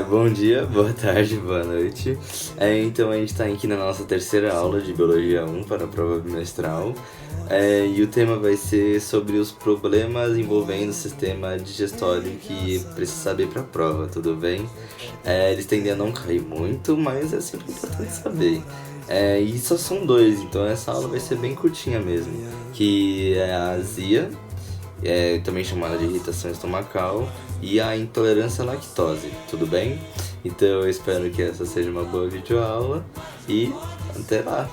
Bom dia, boa tarde, boa noite. Então a gente está aqui na nossa terceira aula de Biologia 1 para a prova bimestral. E o tema vai ser sobre os problemas envolvendo o sistema digestório que precisa saber para a prova, tudo bem? Eles tendem a não cair muito, mas é sempre importante saber. E só são dois, então essa aula vai ser bem curtinha mesmo, que é a azia, também chamada de irritação estomacal, e a intolerância à lactose, tudo bem? Então eu espero que essa seja uma boa videoaula e até lá!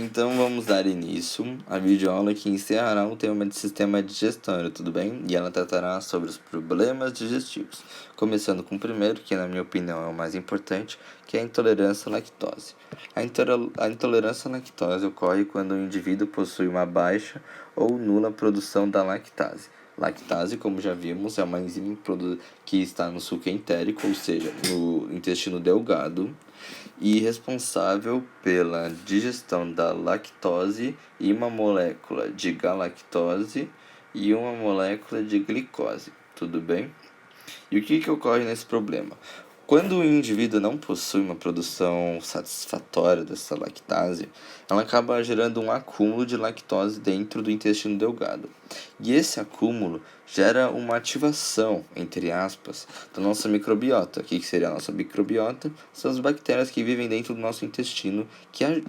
Então vamos dar início à videoaula que encerrará o tema de sistema digestório, tudo bem? E ela tratará sobre os problemas digestivos, começando com o primeiro, que na minha opinião é o mais importante, que é a intolerância à lactose. A intolerância à lactose ocorre quando o indivíduo possui uma baixa ou nula produção da lactase. Lactase, como já vimos, é uma enzima que está no suco entérico, ou seja, no intestino delgado, e responsável pela digestão da lactose e uma molécula de galactose e uma molécula de glicose, tudo bem? E o que ocorre nesse problema? Quando o indivíduo não possui uma produção satisfatória dessa lactase, ela acaba gerando um acúmulo de lactose dentro do intestino delgado. E esse acúmulo gera uma ativação, entre aspas, da nossa microbiota. O que seria a nossa microbiota? São as bactérias que vivem dentro do nosso intestino, que é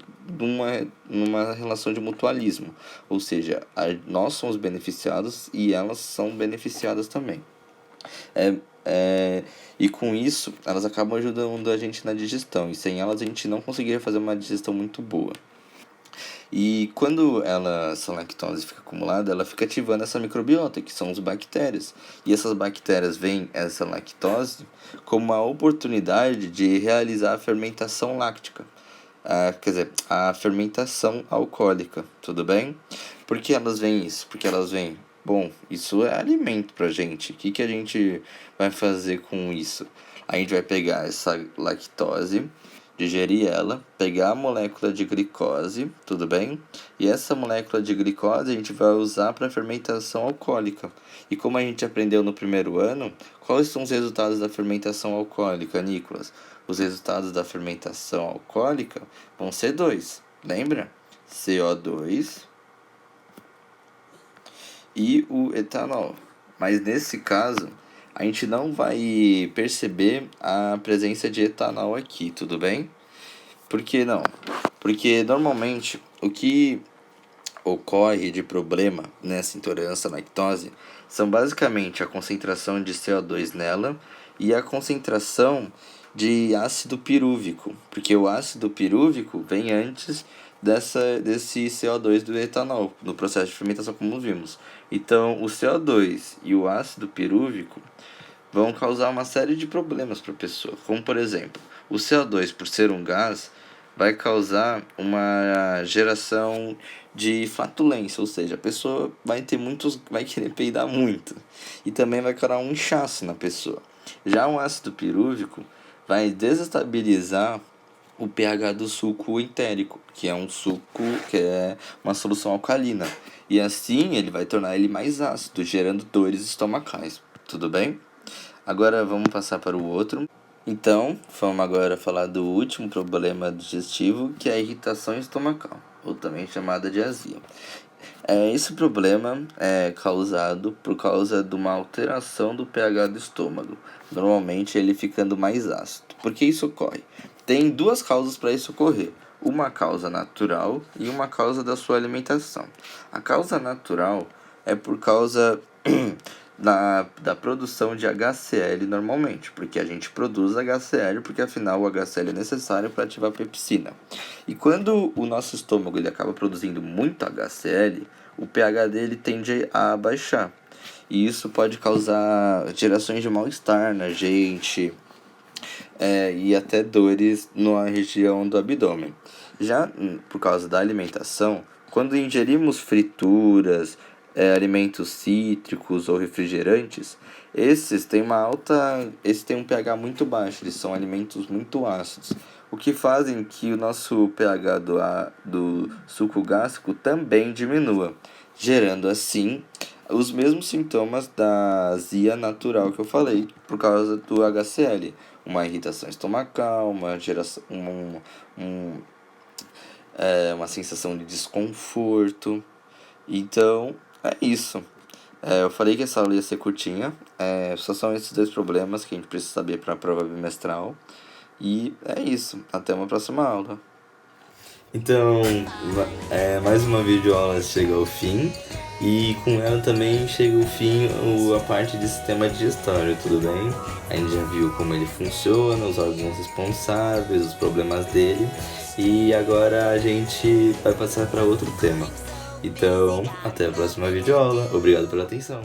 numa relação de mutualismo. Ou seja, nós somos beneficiados e elas são beneficiadas também. E com isso, elas acabam ajudando a gente na digestão. E sem elas, a gente não conseguiria fazer uma digestão muito boa. E quando essa lactose fica acumulada, ela fica ativando essa microbiota, que são as bactérias. E essas bactérias veem essa lactose como uma oportunidade de realizar a fermentação láctica. A fermentação alcoólica, tudo bem? Por que elas veem isso? Porque elas veem, bom, isso é alimento pra gente. O que a gente vai fazer com isso? A gente vai pegar essa lactose, digerir ela, pegar a molécula de glicose, tudo bem? E essa molécula de glicose a gente vai usar para fermentação alcoólica. E como a gente aprendeu no primeiro ano, quais são os resultados da fermentação alcoólica, Nicolas? Os resultados da fermentação alcoólica vão ser dois, lembra? CO2 e o etanol. Mas nesse caso, a gente não vai perceber a presença de etanol aqui, tudo bem? Por que não? Porque normalmente o que ocorre de problema nessa intolerância à lactose são basicamente a concentração de CO2 nela e a concentração de ácido pirúvico, porque o ácido pirúvico vem antes desse CO2 do etanol, no processo de fermentação, como vimos. Então, o CO2 e o ácido pirúvico vão causar uma série de problemas para a pessoa, como por exemplo, o CO2, por ser um gás, vai causar uma geração de flatulência, ou seja, a pessoa vai querer peidar muito, e também vai causar um inchaço na pessoa. Já o ácido pirúvico vai desestabilizar o pH do suco entérico, que é um suco que é uma solução alcalina, e assim ele vai tornar ele mais ácido, gerando dores estomacais, tudo bem? Agora vamos passar para o outro. Então, vamos agora falar do último problema digestivo, que é a irritação estomacal, ou também chamada de azia. Esse problema é causado por causa de uma alteração do pH do estômago, normalmente ele ficando mais ácido. Por que isso ocorre? Tem duas causas para isso ocorrer. Uma causa natural e uma causa da sua alimentação. A causa natural é por causa da produção de HCl normalmente, porque a gente produz HCl, porque afinal o HCl é necessário para ativar a pepsina. E quando o nosso estômago ele acaba produzindo muito HCl, o pH dele tende a baixar. E isso pode causar gerações de mal-estar na gente, e até dores na região do abdômen. Já por causa da alimentação, quando ingerimos frituras, alimentos cítricos ou refrigerantes, esses têm um pH muito baixo, eles são alimentos muito ácidos, o que fazem que o nosso pH do suco gástrico também diminua, gerando assim os mesmos sintomas da azia natural que eu falei, por causa do HCl. Uma irritação estomacal, uma sensação de desconforto. Então, é isso. Eu falei que essa aula ia ser curtinha. Só são esses dois problemas que a gente precisa saber para a prova bimestral. E é isso. Até uma próxima aula. Então, mais uma videoaula chega ao fim. E com ela também chega ao fim a parte de sistema digestório, tudo bem? A gente já viu como ele funciona, os órgãos responsáveis, os problemas dele. E agora a gente vai passar para outro tema. Então, até a próxima videoaula. Obrigado pela atenção.